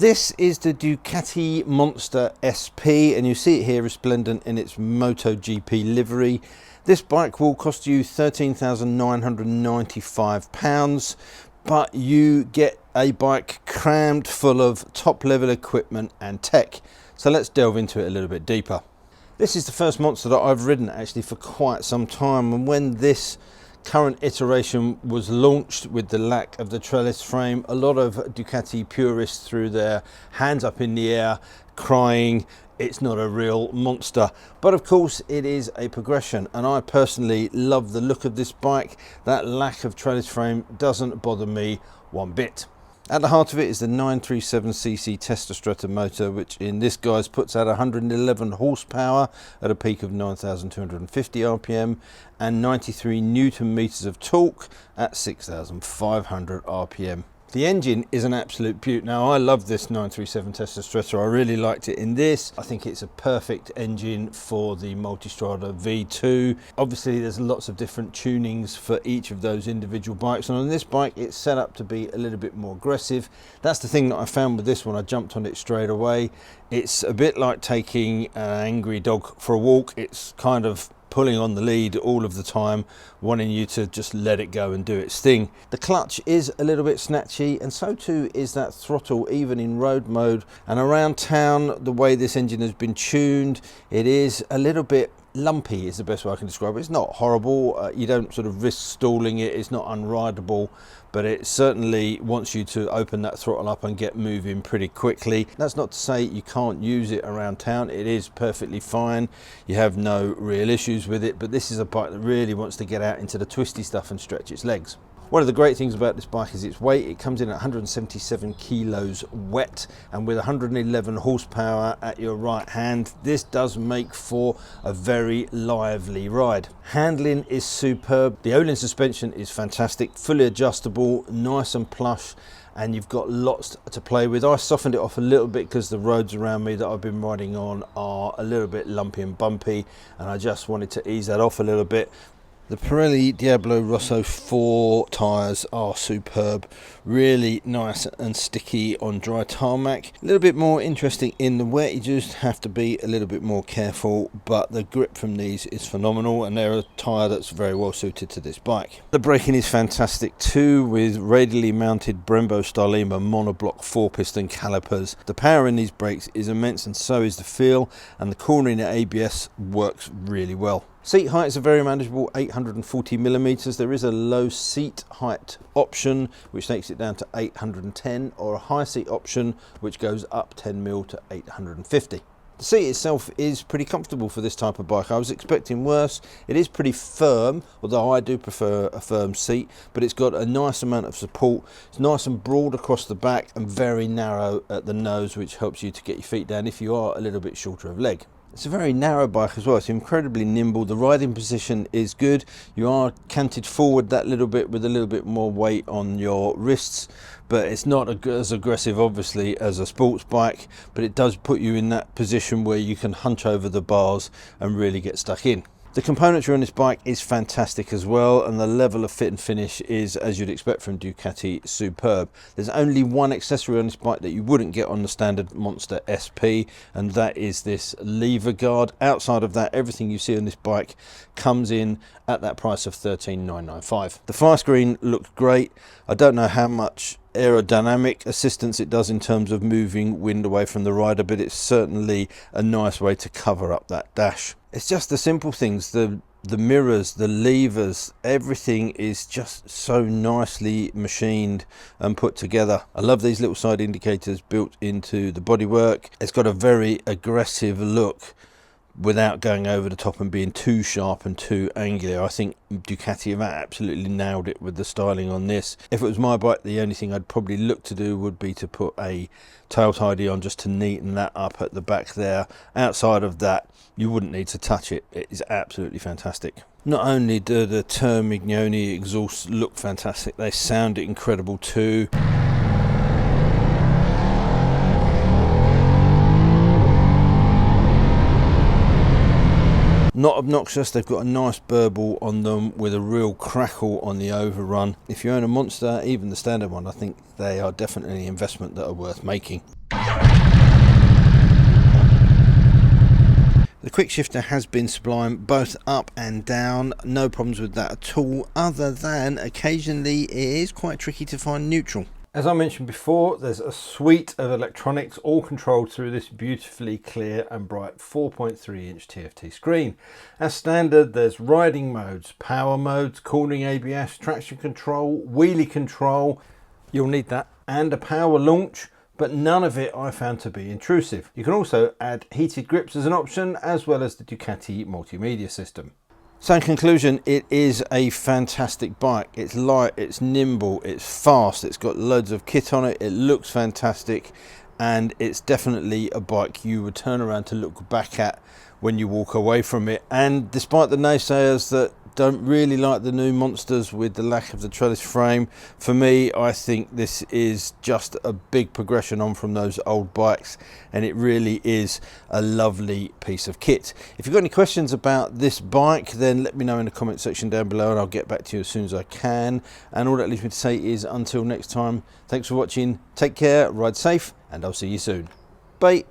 This is the Ducati Monster SP, and you see it here resplendent in its MotoGP livery. This bike will cost you £13,995, but you get a bike crammed full of top level equipment and tech. So let's delve into it a little bit deeper. This is the first Monster that I've ridden actually for quite some time, and when this current iteration was launched with the lack of the trellis frame, a lot of Ducati purists threw their hands up in the air crying it's not a real monster. But of course it is a progression, and I personally love the look of this bike. That lack of trellis frame doesn't bother me one bit. At the heart of it is the 937cc Testastretta motor, which in this guise puts out 111 horsepower at a peak of 9,250 RPM and 93 Newton meters of torque at 6,500 RPM. The engine is an absolute beaut. Now, I love this 937 Testastretta. I really liked it in this. I think it's a perfect engine for the Multistrada V2. Obviously, there's lots of different tunings for each of those individual bikes. And on this bike, it's set up to be a little bit more aggressive. That's the thing that I found with this one. I jumped on it straight away. It's a bit like taking an angry dog for a walk. It's kind of pulling on the lead all of the time, wanting you to just let it go and do its thing. The clutch is a little bit snatchy, and so too is that throttle, even in road mode. And around town, the way this engine has been tuned, it is a little bit lumpy is the best way I can describe it. It's not horrible. You don't sort of risk stalling it. It's not unrideable, but it certainly wants you to open that throttle up and get moving pretty quickly. That's not to say you can't use it around town. It is perfectly fine. You have no real issues with it, but this is a bike that really wants to get out into the twisty stuff and stretch its legs. One of the great things about this bike is its weight. It comes in at 177 kilos wet, and with 111 horsepower at your right hand, this does make for a very lively ride. Handling is superb. The Öhlins suspension is fantastic, fully adjustable, nice and plush, and you've got lots to play with. I softened it off a little bit because the roads around me that I've been riding on are a little bit lumpy and bumpy, and I just wanted to ease that off a little bit. The Pirelli Diablo Rosso 4 tyres are superb, really nice and sticky on dry tarmac. A little bit more interesting in the wet, you just have to be a little bit more careful, but the grip from these is phenomenal, and they're a tyre that's very well suited to this bike. The braking is fantastic too, with radially mounted Brembo Stylema monoblock 4-piston calipers. The power in these brakes is immense, and so is the feel, and the cornering at ABS works really well. Seat heights are very manageable, 840 millimeters. There is a low seat height option which takes it down to 810, or a high seat option which goes up 10 mil to 850. The seat itself is pretty comfortable for this type of bike. I was expecting worse. It is pretty firm, although I do prefer a firm seat, but it's got a nice amount of support. It's nice and broad across the back and very narrow at the nose, which helps you to get your feet down if you are a little bit shorter of leg. It's a very narrow bike as well. It's incredibly nimble. The riding position is good. You are canted forward that little bit with a little bit more weight on your wrists, but it's not as aggressive obviously as a sports bike, but it does put you in that position where you can hunch over the bars and really get stuck in. The componentry on this bike is fantastic as well, and the level of fit and finish is, as you'd expect from Ducati, superb. There's only one accessory on this bike that you wouldn't get on the standard Monster SP, and that is this lever guard. Outside of that, everything you see on this bike comes in at that price of $13,995. The fly screen looks great. I don't know how much aerodynamic assistance it does in terms of moving wind away from the rider, but it's certainly a nice way to cover up that dash. It's just the simple things, the mirrors, the levers, everything is just so nicely machined and put together. I love these little side indicators built into the bodywork. It's got a very aggressive look without going over the top and being too sharp and too angular. I think Ducati have absolutely nailed it with the styling on this. If it was my bike, the only thing I'd probably look to do would be to put a tail tidy on just to neaten that up at the back there. Outside of that, you wouldn't need to touch it. It is absolutely fantastic. Not only do the Termignoni exhausts look fantastic, they sound incredible too. Not obnoxious, they've got a nice burble on them with a real crackle on the overrun. If you own a Monster, even the standard one, I think they are definitely an investment that are worth making. quick shifter has been sublime, both up and down, no problems with that at all, other than occasionally it is quite tricky to find neutral. As I mentioned before, there's a suite of electronics all controlled through this beautifully clear and bright 4.3 inch TFT screen. As standard, there's riding modes, power modes, cooling ABS, traction control, wheelie control, you'll need that, and a power launch, but none of it I found to be intrusive. You can also add heated grips as an option, as well as the Ducati multimedia system. So in conclusion, it is a fantastic bike. It's light, it's nimble, it's fast, it's got loads of kit on it, it looks fantastic, and it's definitely a bike you would turn around to look back at when you walk away from it. And despite the naysayers that don't really like the new Monsters with the lack of the trellis frame, for me, I think this is just a big progression on from those old bikes, and it really is a lovely piece of kit. If you've got any questions about this bike, then let me know in the comment section down below and I'll get back to you as soon as I can. And all that leaves me to say is until next time, thanks for watching, take care, ride safe, and I'll see you soon. Bye.